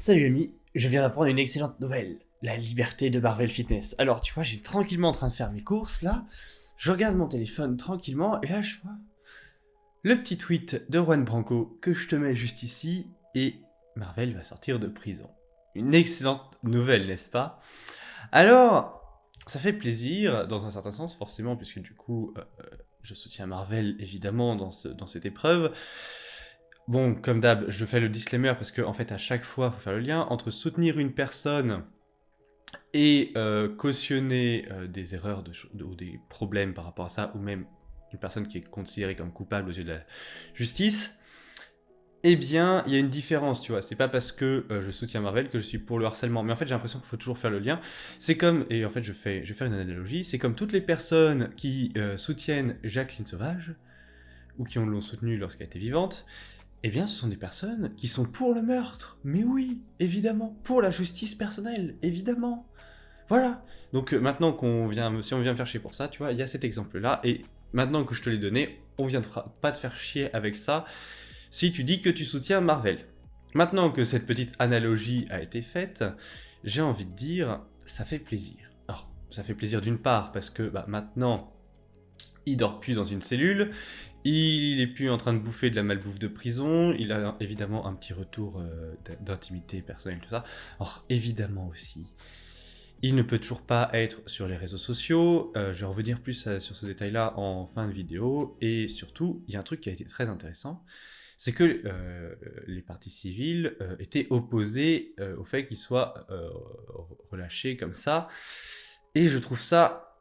Salut ami, je viens d'apprendre une excellente nouvelle, la liberté de Marvel Fitness. Alors tu vois, j'étais tranquillement en train de faire mes courses là, je regarde mon téléphone tranquillement et là je vois le petit tweet de Juan Branco que je te mets juste ici et Marvel va sortir de prison. Une excellente nouvelle, n'est-ce pas? Alors, ça fait plaisir dans un certain sens forcément puisque du coup je soutiens Marvel évidemment dans cette épreuve. Bon, comme d'hab, je fais le disclaimer parce que en fait à chaque fois, il faut faire le lien entre soutenir une personne et cautionner des erreurs ou des problèmes par rapport à ça, ou même une personne qui est considérée comme coupable aux yeux de la justice. Eh bien, il y a une différence, tu vois. C'est pas parce que je soutiens Marvel que je suis pour le harcèlement. Mais en fait, j'ai l'impression qu'il faut toujours faire le lien. C'est comme, et en fait, je vais faire une analogie, c'est comme toutes les personnes qui soutiennent Jacqueline Sauvage, ou qui l'ont soutenue lorsqu'elle était vivante. Eh bien, ce sont des personnes qui sont pour le meurtre. Mais oui, évidemment. Pour la justice personnelle, évidemment. Voilà. Donc maintenant si on vient me faire chier pour ça, tu vois, il y a cet exemple-là. Et maintenant que je te l'ai donné, on vient pas te faire chier avec ça si tu dis que tu soutiens Marvel. Maintenant que cette petite analogie a été faite, j'ai envie de dire, ça fait plaisir. Alors, ça fait plaisir d'une part parce que maintenant, il dort plus dans une cellule. Il est plus en train de bouffer de la malbouffe de prison, il a évidemment un petit retour d'intimité personnelle, tout ça. Alors évidemment aussi, il ne peut toujours pas être sur les réseaux sociaux, je vais revenir plus sur ce détail-là en fin de vidéo, et surtout, il y a un truc qui a été très intéressant, c'est que les parties civiles étaient opposées au fait qu'il soit relâché comme ça, et je trouve ça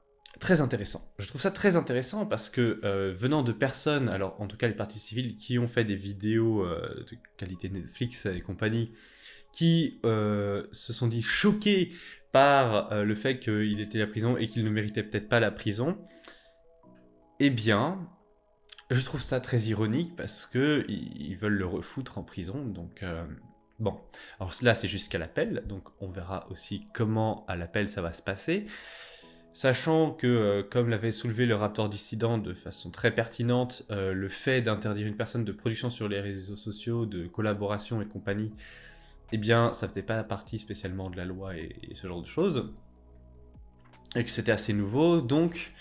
très intéressant. Je trouve ça très intéressant parce que venant de personnes, alors en tout cas les parties civiles qui ont fait des vidéos de qualité Netflix et compagnie, qui se sont dit choqués par le fait qu'il était à la prison et qu'il ne méritait peut-être pas la prison, eh bien, je trouve ça très ironique parce que ils veulent le refoutre en prison, donc bon. Alors là c'est jusqu'à l'appel, donc on verra aussi comment à l'appel ça va se passer. Sachant que, comme l'avait soulevé le Raptor Dissident de façon très pertinente, le fait d'interdire une personne de production sur les réseaux sociaux, de collaboration et compagnie, eh bien, ça faisait pas partie spécialement de la loi et ce genre de choses, et que c'était assez nouveau, donc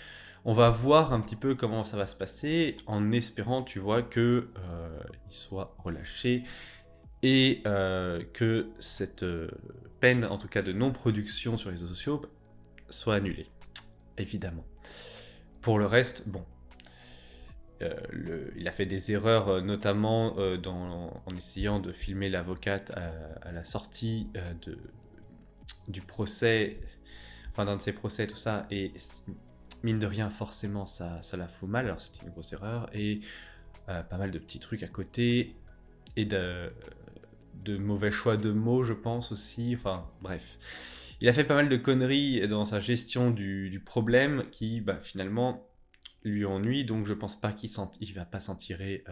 on va voir un petit peu comment ça va se passer, en espérant, tu vois, que il soit relâché, et que cette peine, en tout cas de non-production sur les réseaux sociaux, soit annulée. Évidemment. Pour le reste, bon, il a fait des erreurs, notamment en essayant de filmer l'avocate à la sortie du procès, enfin d'un de ses procès, tout ça, et mine de rien, forcément, ça la fout mal, alors c'était une grosse erreur, et pas mal de petits trucs à côté, et de mauvais choix de mots, je pense aussi, enfin bref. Il a fait pas mal de conneries dans sa gestion du problème qui, finalement, lui ennuie, donc je pense pas qu'il va pas s'en tirer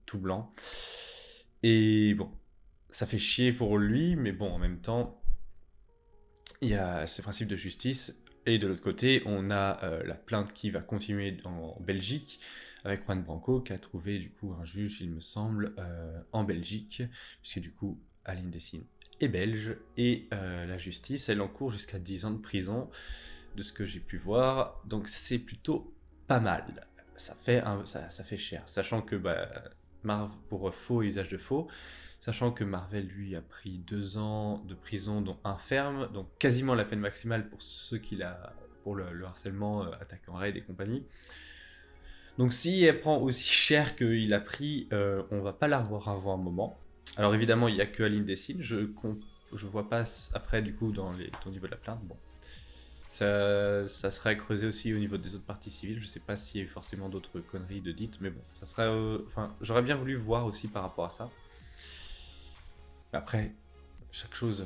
tout blanc. Et bon, ça fait chier pour lui, mais bon, en même temps, il y a ces principes de justice, et de l'autre côté, on a la plainte qui va continuer en Belgique, avec Juan Branco, qui a trouvé du coup un juge, il me semble, en Belgique, puisque du coup, Aline Dessine est belge, et la justice, elle encourt jusqu'à 10 ans de prison, de ce que j'ai pu voir, donc c'est plutôt pas mal. Ça fait cher, sachant que pour faux et usage de faux, sachant que Marvel, lui, a pris 2 ans de prison, dont un ferme, donc quasiment la peine maximale pour pour le harcèlement, attaque en raid et compagnie. Donc si elle prend aussi cher qu'il a pris, on va pas la revoir avant un moment. Alors évidemment, il n'y a que Aline Dessine, je vois pas après du coup au niveau de la plainte, bon. Ça serait à creuser aussi au niveau des autres parties civiles. Je sais pas s'il y a eu forcément d'autres conneries de dites, mais bon, ça serait. Enfin, j'aurais bien voulu voir aussi par rapport à ça. Après, chaque chose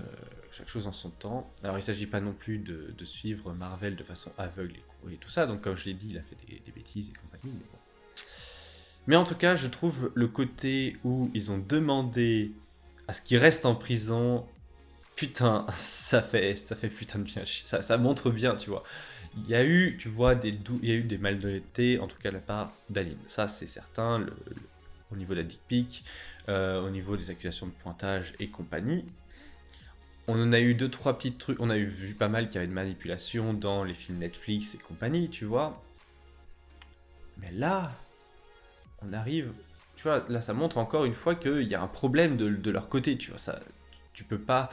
en son temps. Alors, il s'agit pas non plus de suivre Marvel de façon aveugle et tout ça. Donc, comme je l'ai dit, il a fait des bêtises et compagnie, mais bon. Mais en tout cas, je trouve le côté où ils ont demandé à ce qu'il reste en prison. Putain, ça fait putain de bien chier. Ça montre bien, tu vois. Il y a eu, tu vois, il y a eu des malhonnêtetés, en tout cas de la part d'Aline. Ça, c'est certain, au niveau de la dick pic, au niveau des accusations de pointage et compagnie. On en a eu 2-3 petits trucs, on a vu pas mal qu'il y avait de manipulation dans les films Netflix et compagnie, tu vois. Mais là, on arrive, tu vois, là ça montre encore une fois qu'il y a un problème de leur côté, tu vois, ça, tu peux pas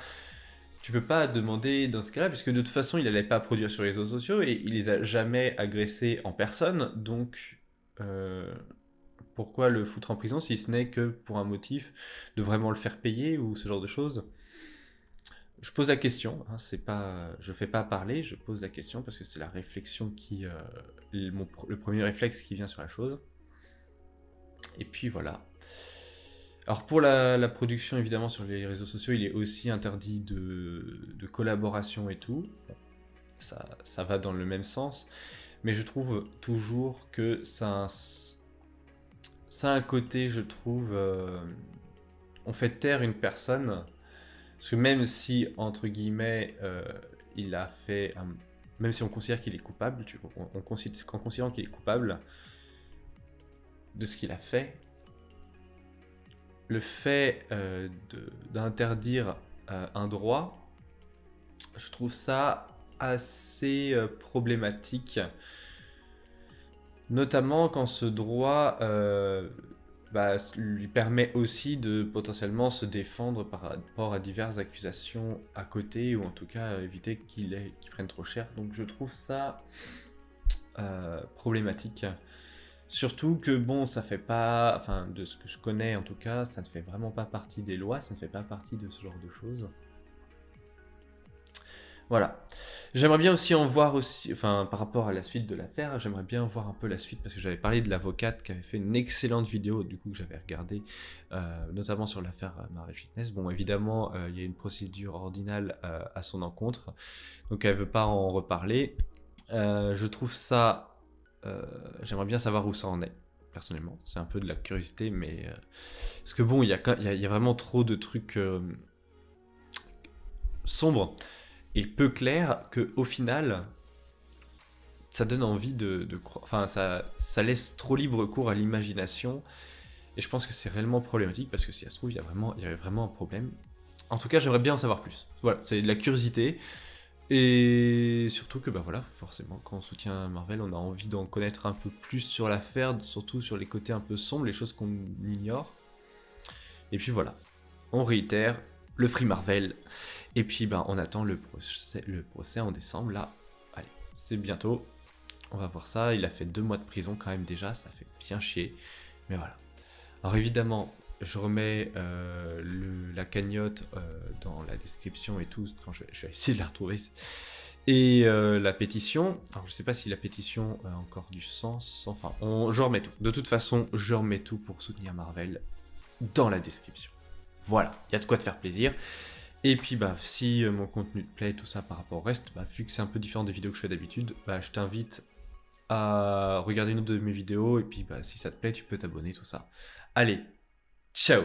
demander dans ce cas-là, puisque de toute façon il n'allait pas produire sur les réseaux sociaux et il les a jamais agressés en personne, donc pourquoi le foutre en prison si ce n'est que pour un motif de vraiment le faire payer ou ce genre de choses? Je pose la question, hein, c'est pas, je fais pas parler, je pose la question parce que c'est la réflexion qui, le premier réflexe qui vient sur la chose. Et puis voilà. Alors pour la production, évidemment, sur les réseaux sociaux, il est aussi interdit de collaboration et tout. Ça va dans le même sens. Mais je trouve toujours que ça a un côté, je trouve, on fait taire une personne. Parce que même si, entre guillemets, il a fait... même si on considère qu'il est coupable, en considérant qu'il est coupable de ce qu'il a fait, le fait d'interdire un droit, je trouve ça assez problématique. Notamment quand ce droit lui permet aussi de potentiellement se défendre par rapport à diverses accusations à côté, ou en tout cas éviter qu'il prenne trop cher. Donc je trouve ça problématique. Surtout que bon, ça fait pas, enfin de ce que je connais en tout cas, ça ne fait vraiment pas partie des lois, ça ne fait pas partie de ce genre de choses. Voilà. J'aimerais bien aussi en voir aussi, enfin par rapport à la suite de l'affaire, j'aimerais bien voir un peu la suite parce que j'avais parlé de l'avocate qui avait fait une excellente vidéo du coup que j'avais regardée, notamment sur l'affaire Marvel Fitness. Bon évidemment il y a une procédure ordinale à son encontre, donc elle veut pas en reparler. Je trouve ça, j'aimerais bien savoir où ça en est. Personnellement, c'est un peu de la curiosité, mais parce que bon, il y a vraiment trop de trucs sombres et peu clair que au final ça donne envie de croire, enfin ça laisse trop libre cours à l'imagination et je pense que c'est réellement problématique parce que si ça se trouve il y avait vraiment un problème. En tout cas j'aimerais bien en savoir plus. Voilà, c'est de la curiosité et surtout que bah voilà, forcément quand on soutient Marvel on a envie d'en connaître un peu plus sur l'affaire, surtout sur les côtés un peu sombres, les choses qu'on ignore. Et puis voilà, on réitère le Free Marvel. Et puis ben, on attend le procès en décembre. Là, allez, c'est bientôt. On va voir ça. Il a fait 2 mois de prison quand même déjà. Ça fait bien chier. Mais voilà. Alors évidemment, je remets la cagnotte dans la description et tout. Quand je vais essayer de la retrouver. Et la pétition. Alors je sais pas si la pétition a encore du sens. Enfin, je remets tout. De toute façon, je remets tout pour soutenir Marvel dans la description. Voilà, il y a de quoi te faire plaisir. Et puis bah si mon contenu te plaît, tout ça par rapport au reste, bah, vu que c'est un peu différent des vidéos que je fais d'habitude, bah, je t'invite à regarder une autre de mes vidéos, et puis bah, si ça te plaît, tu peux t'abonner, tout ça. Allez, ciao!